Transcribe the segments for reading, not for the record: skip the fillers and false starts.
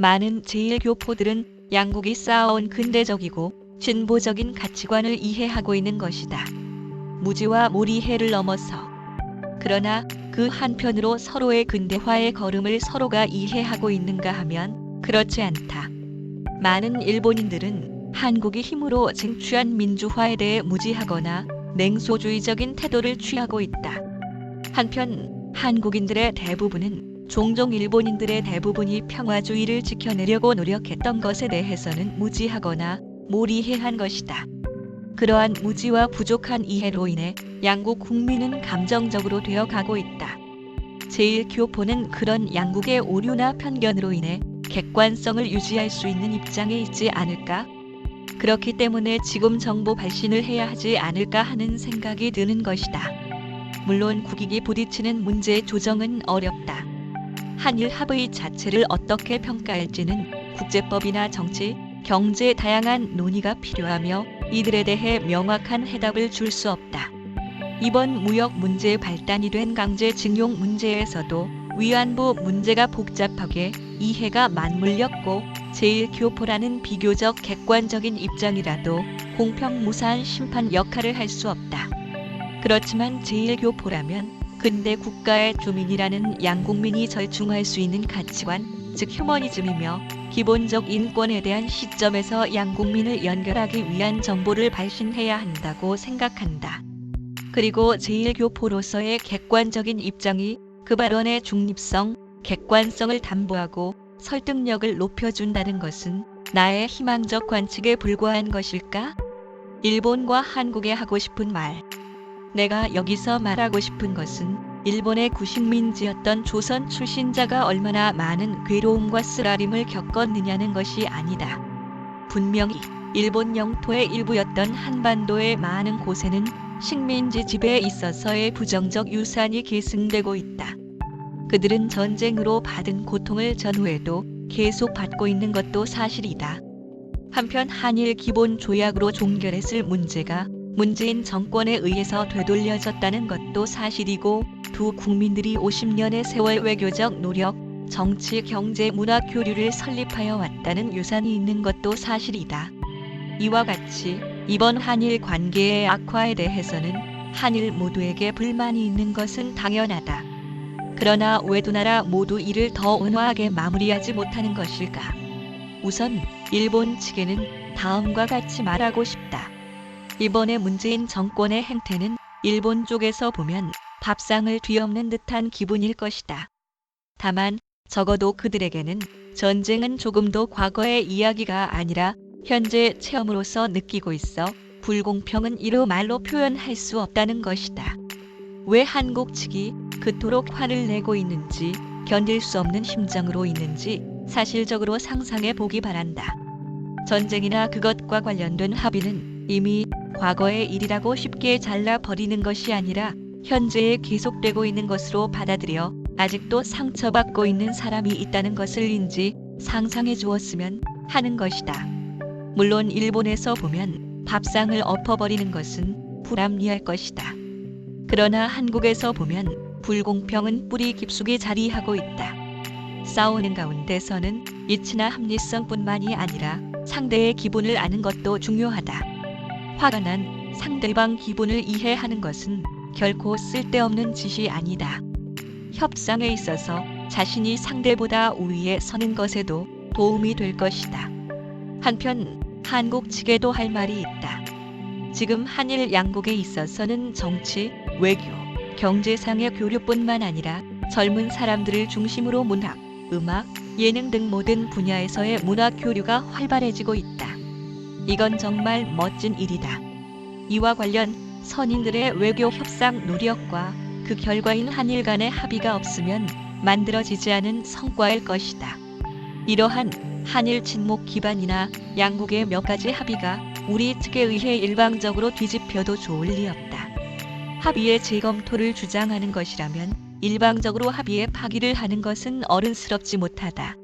많은 제1교포들은 양국이 쌓아온 근대적이고 진보적인 가치관을 이해하고 있는 것이다. 무지와 몰이해를 넘어서. 그러나 그 한편으로 서로의 근대화의 걸음을 서로가 이해하고 있는가 하면 그렇지 않다. 많은 일본인들은 한국이 힘으로 쟁취한 민주화에 대해 무지하거나 냉소주의적인 태도를 취하고 있다. 한편 한국인들의 대부분은 종종 일본인들의 대부분이 평화주의를 지켜내려고 노력했던 것에 대해서는 무지하거나 몰이해한 것이다. 그러한 무지와 부족한 이해로 인해 양국 국민은 감정적으로 되어 가고 있다. 제1교포는 그런 양국의 오류나 편견으로 인해 객관성을 유지할 수 있는 입장에 있지 않을까? 그렇기 때문에 지금 정보 발신을 해야 하지 않을까 하는 생각이 드는 것이다. 물론 국익이 부딪히는 문제의 조정은 어렵다. 한일 합의 자체를 어떻게 평가할지는 국제법이나 정치, 경제 다양한 논의가 필요하며 이들에 대해 명확한 해답을 줄 수 없다. 이번 무역 문제의 발단이 된 강제징용 문제에서도 위안부 문제가 복잡하게 이해가 맞물렸고 제1교포라는 비교적 객관적인 입장이라도 공평무사한 심판 역할을 할 수 없다. 그렇지만 제1교포라면 근대 국가의 주민이라는 양국민이 절충할 수 있는 가치관, 즉 휴머니즘이며 기본적 인권에 대한 시점에서 양국민을 연결하기 위한 정보를 발신해야 한다고 생각한다. 그리고 제1교포로서의 객관적인 입장이 그 발언의 중립성, 객관성을 담보하고 설득력을 높여준다는 것은 나의 희망적 관측에 불과한 것일까? 일본과 한국에 하고 싶은 말. 내가 여기서 말하고 싶은 것은 일본의 구식민지였던 조선 출신자가 얼마나 많은 괴로움과 쓰라림을 겪었느냐는 것이 아니다. 분명히 일본 영토의 일부였던 한반도의 많은 곳에는 식민지 지배에 있어서의 부정적 유산이 계승되고 있다. 그들은 전쟁으로 받은 고통을 전후에도 계속 받고 있는 것도 사실이다. 한편 한일 기본 조약으로 종결했을 문제가 문재인 정권에 의해서 되돌려졌다는 것도 사실이고 두 국민들이 50년의 세월 외교적 노력, 정치, 경제, 문화 교류를 설립하여 왔다는 유산이 있는 것도 사실이다. 이와 같이 이번 한일 관계의 악화에 대해서는 한일 모두에게 불만이 있는 것은 당연하다. 그러나 왜 두 나라 모두 이를 더 온화하게 마무리하지 못하는 것일까? 우선 일본 측에는 다음과 같이 말하고 싶다. 이번의 문재인 정권의 행태는 일본 쪽에서 보면 밥상을 뒤엎는 듯한 기분일 것이다. 다만 적어도 그들에게는 전쟁은 조금도 과거의 이야기가 아니라 현재 체험으로서 느끼고 있어 불공평은 이루 말로 표현할 수 없다는 것이다. 왜 한국 측이 그토록 화를 내고 있는지, 견딜 수 없는 심정으로 있는지 사실적으로 상상해 보기 바란다. 전쟁이나 그것과 관련된 합의는 이미 과거의 일이라고 쉽게 잘라버리는 것이 아니라 현재에 계속되고 있는 것으로 받아들여 아직도 상처받고 있는 사람이 있다는 것을 인지 상상해 주었으면 하는 것이다. 물론 일본에서 보면 밥상을 엎어버리는 것은 불합리할 것이다. 그러나 한국에서 보면 불공평은 뿌리 깊숙이 자리하고 있다. 싸우는 가운데서는 이치나 합리성뿐만이 아니라 상대의 기분을 아는 것도 중요하다. 화가 난 상대방 기분을 이해하는 것은 결코 쓸데없는 짓이 아니다. 협상에 있어서 자신이 상대보다 우위에 서는 것에도 도움이 될 것이다. 한편 한국 측에도 할 말이 있다. 지금 한일 양국에 있어서는 정치, 외교, 경제상의 교류뿐만 아니라 젊은 사람들을 중심으로 문학, 음악, 예능 등 모든 분야에서의 문화 교류가 활발해지고 있다. 이건 정말 멋진 일이다. 이와 관련 선인들의 외교 협상 노력과 그 결과인 한일 간의 합의가 없으면 만들어지지 않은 성과일 것이다. 이러한 한일 친목 기반이나 양국의 몇 가지 합의가 우리 측에 의해 일방적으로 뒤집혀도 좋을 리 없다. 합의의 재검토를 주장하는 것이라면 일방적으로 합의에 파기를 하는 것은 어른스럽지 못하다.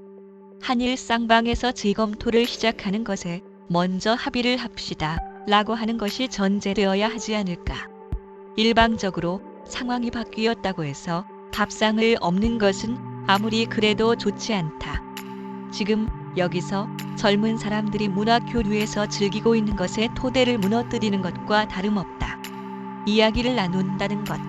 한일 쌍방에서 재검토를 시작하는 것에 먼저 합의를 합시다 라고 하는 것이 전제되어야 하지 않을까. 일방적으로 상황이 바뀌었다고 해서 밥상을 엎는 것은 아무리 그래도 좋지 않다. 지금 여기서 젊은 사람들이 문화 교류에서 즐기고 있는 것의 토대를 무너뜨리는 것과 다름없다. 이야기를 나눈다는 것.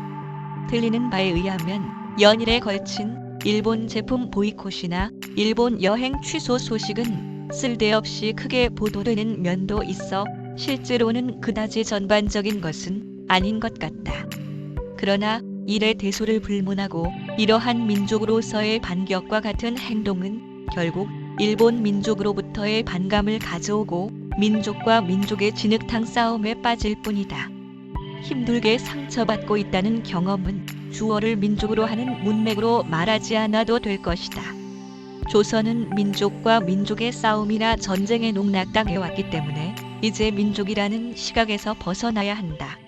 들리는 바에 의하면 연일에 걸친 일본 제품 보이콧이나 일본 여행 취소 소식은 쓸데없이 크게 보도되는 면도 있어 실제로는 그다지 전반적인 것은 아닌 것 같다. 그러나 이래 대소를 불문하고 이러한 민족으로서의 반격과 같은 행동은 결국 일본 민족으로부터의 반감을 가져오고 민족과 민족의 진흙탕 싸움에 빠질 뿐이다. 힘들게 상처받고 있다는 경험은 주어를 민족으로 하는 문맥으로 말하지 않아도 될 것이다. 조선은 민족과 민족의 싸움이나 전쟁에 농락당해왔기 때문에 이제 민족이라는 시각에서 벗어나야 한다.